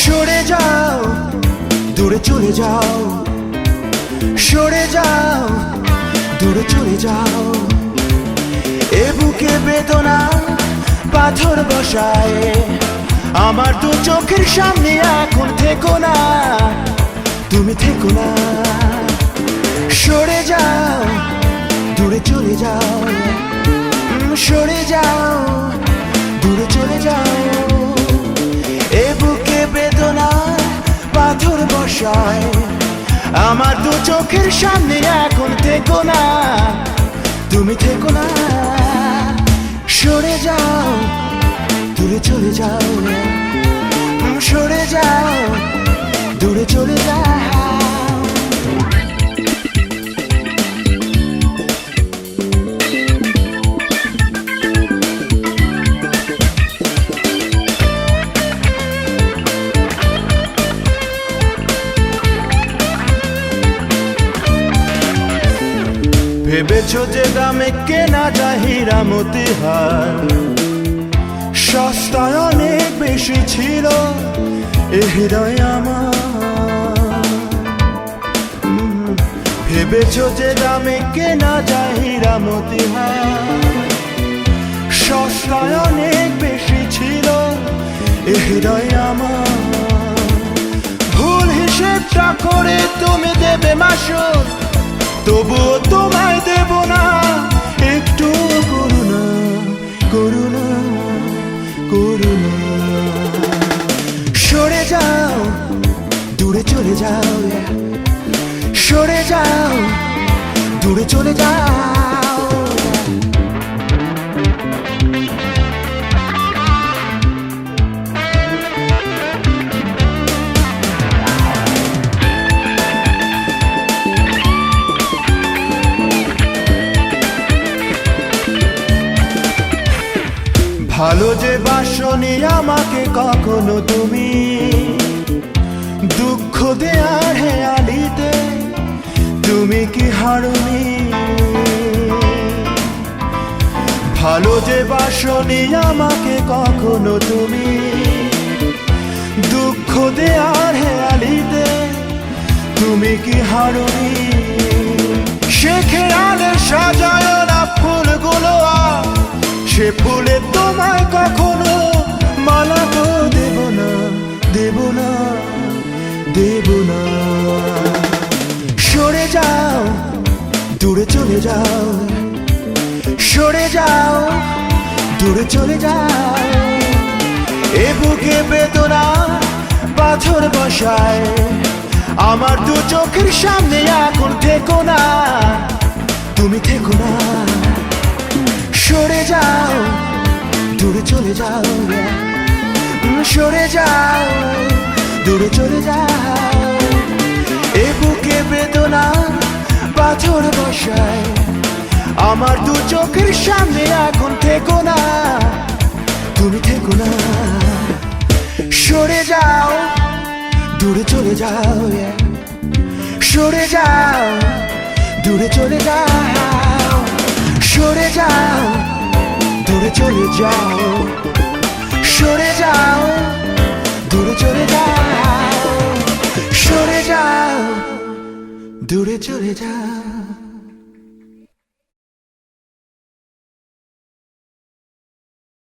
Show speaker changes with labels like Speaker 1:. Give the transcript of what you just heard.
Speaker 1: সরে যাও, দূরে চলে যাও, সরে যাও, দূরে চলে যাও। এ বুকে বেদনা পাথর বসায়, আমার দু চোখের সামনে এখন থেকো না, তুমি থেকো না। সরে যাও, দূরে চলে যাও, সরে যাও, দূরে চলে যাও। এ বুকে বেদনা পাথর বসায়, আমার দু চোখের সামনে এখন থেকো না, তুমি থেকো না। সরে যাও, দূরে চলে যাও, সরে যাও, দূরে চলে যাও। ভেবেছো যে দামে কেনা যায় হীরা মতিহার, সস্তায় অনেক বেশি ছিল এ হৃদয় আমার। ভেবেছো যে দামে কেনা যায় হীরা মতিহার, সস্তায় অনেক বেশি ছিল এ হৃদয় আমার। ভুল হিসেবটা করে তুমি দেবে মাসুল, তবুও তোমায় দেব না একটু করুণা, করুণা, করুণা। সরে যাও, দূরে চলে যাও, সরে যাও, দূরে চলে যাও। ভালো যে বাসনি আমাকে কখনো তুমি, দুঃখ দেয়ার হেয়ালিতে তুমি কি হারনি। ভালো যে বাসনি আমাকে কখনো তুমি, দুঃখ দেয়ার হেয়ালিতে তুমি কি হারনি। সে খেয়ালে সাজায় না ফুলগুলো, সে ফুলে তোমায় কখনো মালা তো দেব না, দেব না, দেব না। সরে যাও, দূরে চলে যাও, সরে যাও, দূরে চলে যাও। এ বুকে বেদনা পাথর বসায়, আমার দু চোখের সামনে এখন থেকো না, তুমি থেকো না। সরে যাও, দূরে চলে যাও, সরে যাও, দূরে চলে যাও। এ বুকে বেদনা পাথর বসায়, আমার দু চোখের সামনে এখন থেকো না, তুমি থেকো না। সরে যাও, দূরে চলে যাও, সরে যাও, দূরে চলে যাও। সরে যাও, দূরে চলে যাও, সরে যাও, দূরে চলে যাও, সরে যাও, দূরে চলে যাও।